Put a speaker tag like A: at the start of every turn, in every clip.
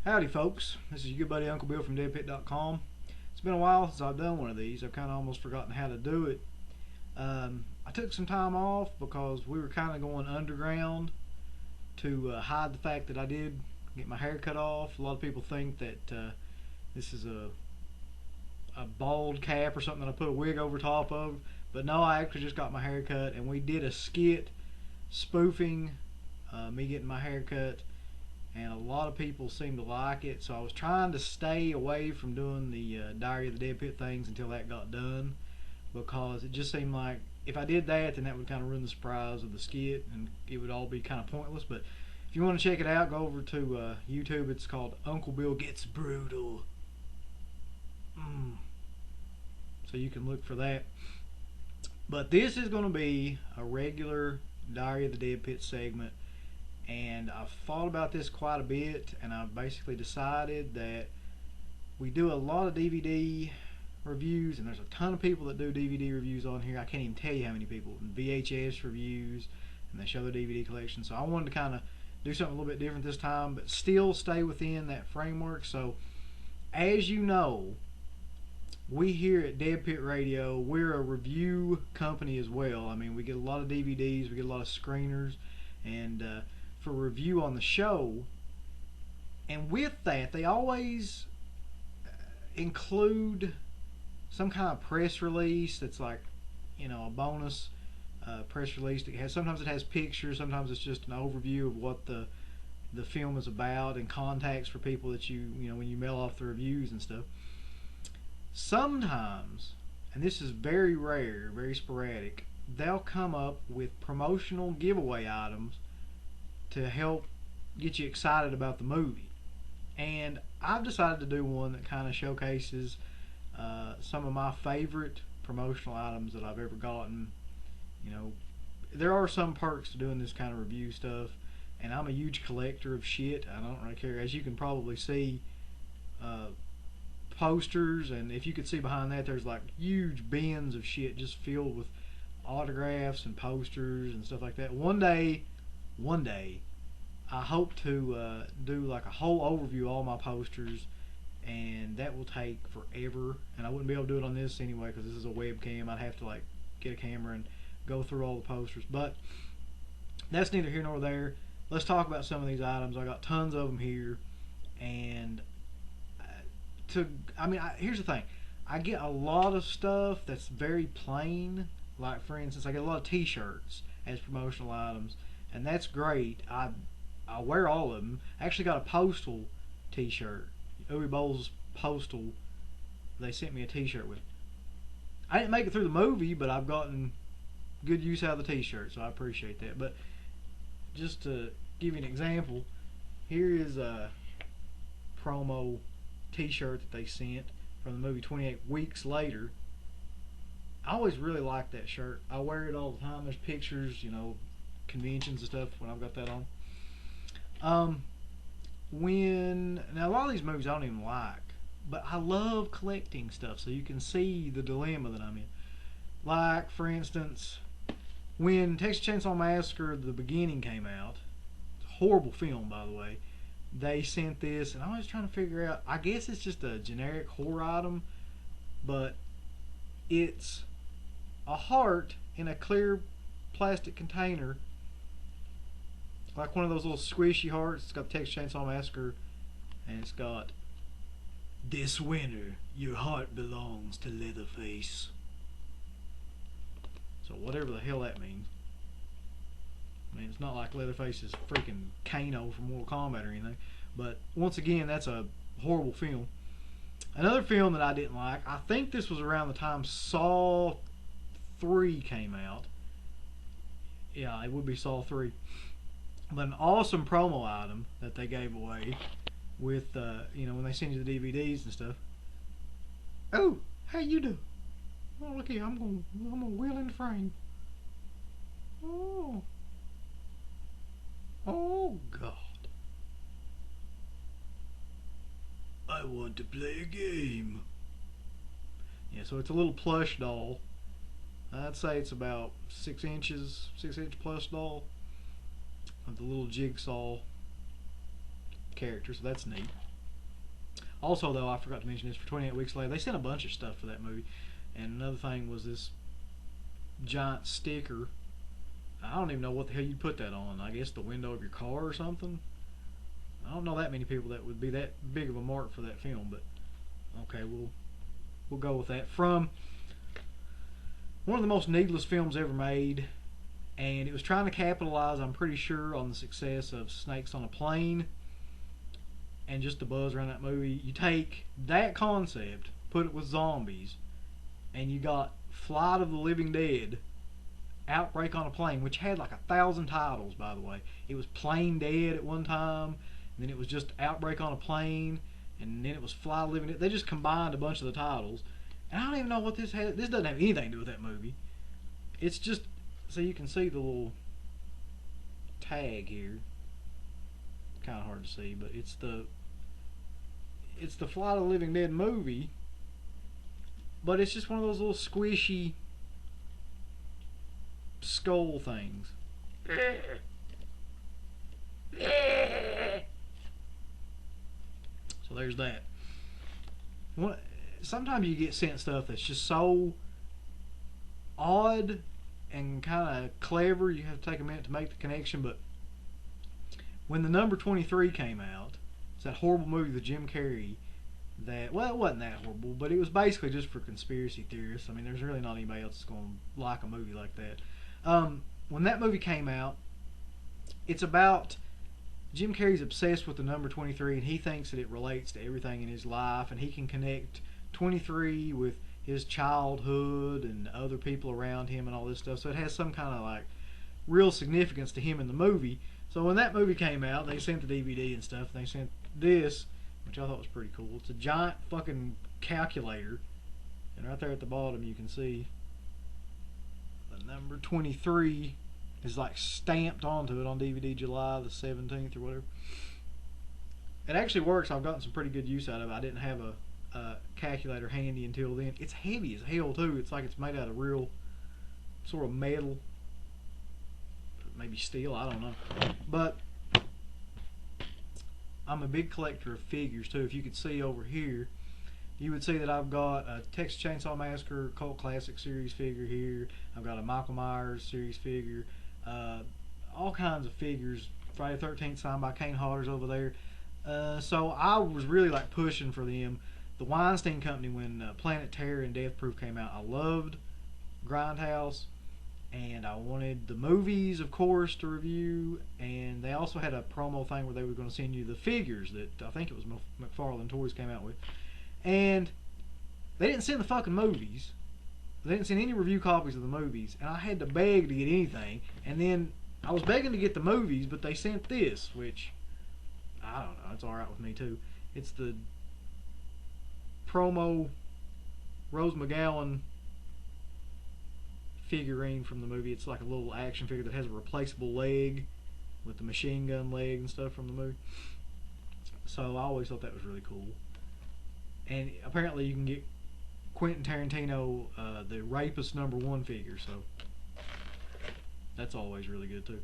A: Howdy folks, this is your good buddy Uncle Bill from Deadpit.com. It's been a while since I've done one of these. I've kind of almost forgotten how to do it. I took some time off because we were kind of going underground to hide the fact that I did get my hair cut off. A lot of people think that this is a bald cap or something that I put a wig over top of. But no, I actually just got my hair cut, and we did a skit spoofing me getting my hair cut, and a lot of people seem to like it. So I was trying to stay away from doing the Diary of the Deadpit things until that got done, because it just seemed like if I did that, then that would kind of ruin the surprise of the skit, and it would all be kind of pointless. But if you want to check it out, go over to YouTube. It's called Uncle Bill Gets Brutal. So you can look for that. But this is going to be a regular Diary of the Deadpit segment, and I've thought about this quite a bit, and I've basically decided that we do a lot of DVD reviews, and there's a ton of people that do DVD reviews on here. I can't even tell you how many people. VHS reviews, and they show their DVD collection. So I wanted to kind of do something a little bit different this time, but still stay within that framework. So as you know, we here at Deadpit Radio, we're a review company as well. I mean, we get a lot of DVDs, we get a lot of screeners, and for review on the show. And with that, they always include some kind of press release that's like, a bonus press release that has, sometimes it has pictures, sometimes it's just an overview of what the film is about, and contacts for people that when you mail off the reviews and stuff. Sometimes, and this is very rare, very sporadic, they'll come up with promotional giveaway items to help get you excited about the movie. And I've decided to do one that kind of showcases some of my favorite promotional items that I've ever gotten. There are some perks to doing this kind of review stuff, and I'm a huge collector of shit. I don't really care. As you can probably see, posters, and if you could see behind that, there's like huge bins of shit just filled with autographs and posters and stuff like that. One day, I hope to do like a whole overview of all my posters, and that will take forever, and I wouldn't be able to do it on this anyway because this is a webcam. I'd have to like get a camera and go through all the posters, but that's neither here nor there. Let's talk about some of these items. I got tons of them here, and here's the thing. I get a lot of stuff that's very plain. Like, for instance, I get a lot of t-shirts as promotional items, and that's great. I wear all of them. I actually got a Postal t-shirt. Uwe Boll's Postal, they sent me a t-shirt with it. I didn't make it through the movie, but I've gotten good use out of the t-shirt, so I appreciate that. But just to give you an example, here is a promo t-shirt that they sent from the movie 28 Weeks Later. I always really like that shirt. I wear it all the time. There's pictures, conventions and stuff when I've got that on. Now a lot of these movies I don't even like, but I love collecting stuff, so you can see the dilemma that I'm in. Like, for instance, when Texas Chainsaw Massacre: The Beginning came out, it's a horrible film, by the way. They sent this, and I was trying to figure out, I guess it's just a generic horror item, but it's a heart in a clear plastic container, like one of those little squishy hearts. It's got Texas Chainsaw Massacre, and it's got, "This winter, your heart belongs to Leatherface." So whatever the hell that means. I mean, it's not like Leatherface is freaking Kano from Mortal Kombat or anything. But once again, that's a horrible film. Another film that I didn't like, I think this was around the time Saw 3 came out. Yeah, it would be Saw 3. But an awesome promo item that they gave away with, when they send you the DVDs and stuff. "Oh, how you do? Oh, look here, I'm gonna wheel in the frame. Oh, God. I want to play a game." Yeah, so it's a little plush doll. I'd say it's about 6 inches, 6-inch plush doll of the little Jigsaw character, so that's neat. Also, though, I forgot to mention this, for 28 Weeks Later, they sent a bunch of stuff for that movie. And another thing was this giant sticker. I don't even know what the hell you'd put that on. I guess the window of your car or something. I don't know that many people that would be that big of a mark for that film, but okay, we'll go with that. From one of the most needless films ever made, and it was trying to capitalize, I'm pretty sure, on the success of Snakes on a Plane and just the buzz around that movie. You take that concept, put it with zombies, and you got Flight of the Living Dead, Outbreak on a Plane, which had like 1,000 titles, by the way. It was Plain Dead at one time, and then it was just Outbreak on a Plane, and then it was Flight of the Living Dead. They just combined a bunch of the titles, and I don't even know what this has. This doesn't have anything to do with that movie. It's just, so you can see the little tag here. Kind of hard to see, but it's the Flight of the Living Dead movie, but it's just one of those little squishy skull things. So there's that. Sometimes you get sent stuff that's just so odd and kind of clever, you have to take a minute to make the connection. But when the number 23 came out, it's that horrible movie with Jim Carrey that, well, it wasn't that horrible, but it was basically just for conspiracy theorists. I mean, there's really not anybody else that's going to like a movie like that. When that movie came out, it's about Jim Carrey's obsessed with the number 23, and he thinks that it relates to everything in his life, and he can connect 23 with his childhood and other people around him and all this stuff. So it has some kind of like real significance to him in the movie. So when that movie came out, they sent the DVD and stuff, and they sent this, which I thought was pretty cool. It's a giant fucking calculator, and right there at the bottom you can see the number 23 is like stamped onto it on DVD July the 17th or whatever. It actually works. I've gotten some pretty good use out of it. I didn't have a calculator handy until then. It's heavy as hell too. It's like it's made out of real sort of metal, maybe steel, I don't know. But I'm a big collector of figures too. If you could see over here, you would see that I've got a Texas Chainsaw Massacre Cult Classic series figure here. I've got a Michael Myers series figure. All kinds of figures. Friday the 13th signed by Kane Hodder's over there. So I was really like pushing for them. The Weinstein Company, when Planet Terror and Death Proof came out, I loved Grindhouse, and I wanted the movies, of course, to review, and they also had a promo thing where they were going to send you the figures that I think it was McFarlane Toys came out with, and they didn't send the fucking movies. They didn't send any review copies of the movies, and I had to beg to get anything, and then I was begging to get the movies, but they sent this, which, I don't know, it's alright with me too. It's the promo Rose McGowan figurine from the movie. It's like a little action figure that has a replaceable leg with the machine gun leg and stuff from the movie. So I always thought that was really cool. And apparently you can get Quentin Tarantino, the Rapist #1 figure, so that's always really good too.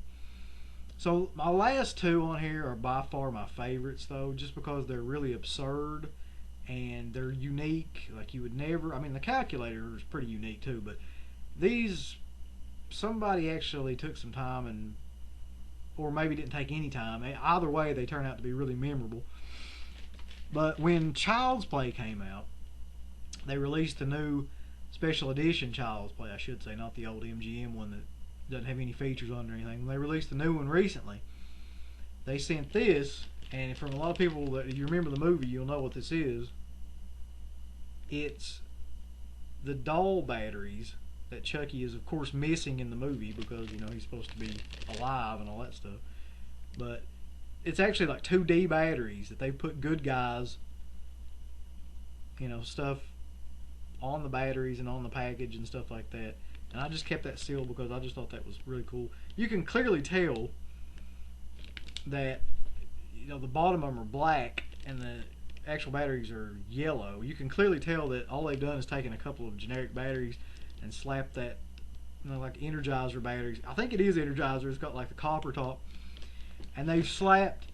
A: So my last two on here are by far my favorites though, just because they're really absurd and they're unique. Like you would never, I mean the calculator is pretty unique too, but these, somebody actually took some time and, or maybe didn't take any time. Either way, they turn out to be really memorable. But when Child's Play came out, they released a new special edition Child's Play, I should say, not the old MGM one that doesn't have any features on it or anything. When they released the new one recently, they sent this, and from a lot of people that, if you remember the movie, you'll know what this is. It's the doll batteries that Chucky is, of course, missing in the movie because, you know, he's supposed to be alive and all that stuff. But it's actually like 2D batteries that they put good guys, you know, stuff on the batteries and on the package and stuff like that. And I just kept that sealed because I just thought that was really cool. You can clearly tell that, you know, the bottom of them are black and the actual batteries are yellow. You can clearly tell that all they've done is taken a couple of generic batteries and slapped that, you know, like Energizer batteries. I think it is Energizer. It's got like the copper top. And they've slapped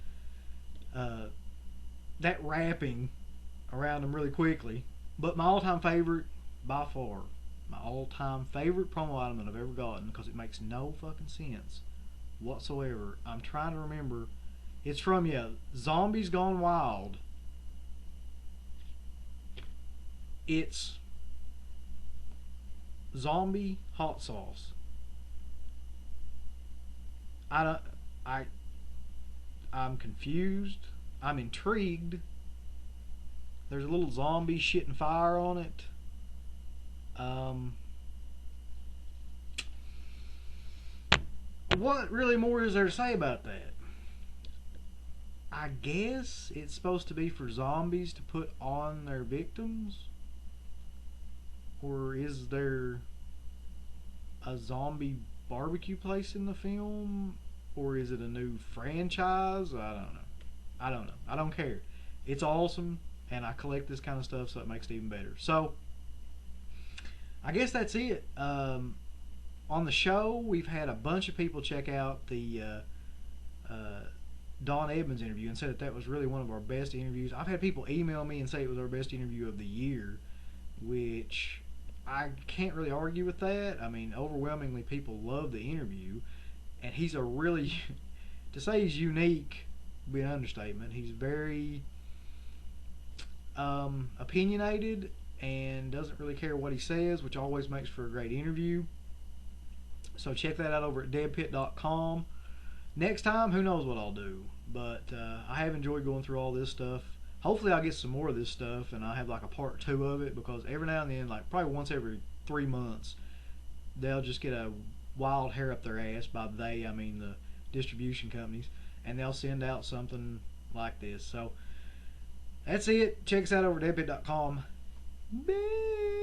A: that wrapping around them really quickly. But my all-time favorite, by far, my all-time favorite promo item that I've ever gotten, because it makes no fucking sense whatsoever. I'm trying to remember. It's from, yeah, Zombies Gone Wild. It's zombie hot sauce. I don't. I. I'm confused. I'm intrigued. There's a little zombie shitting fire on it. Um, what really more is there to say about that? I guess it's supposed to be for zombies to put on their victims? Or is there a zombie barbecue place in the film? Or is it a new franchise? I don't know. I don't know. I don't care. It's awesome, and I collect this kind of stuff, so it makes it even better. So, I guess that's it. On the show, we've had a bunch of people check out the Don Edmonds interview and said that that was really one of our best interviews. I've had people email me and say it was our best interview of the year, which I can't really argue with that. I mean, overwhelmingly, people love the interview, and he's a really, to say he's unique would be an understatement. He's very opinionated and doesn't really care what he says, which always makes for a great interview. So check that out over at deadpit.com. Next time, who knows what I'll do, but I have enjoyed going through all this stuff. Hopefully I'll get some more of this stuff and I'll have like a part 2 of it, because every now and then, like probably once every 3 months, they'll just get a wild hair up their ass. By they, I mean the distribution companies, and they'll send out something like this. So that's it. Check us out over at deadpit.com. Bye.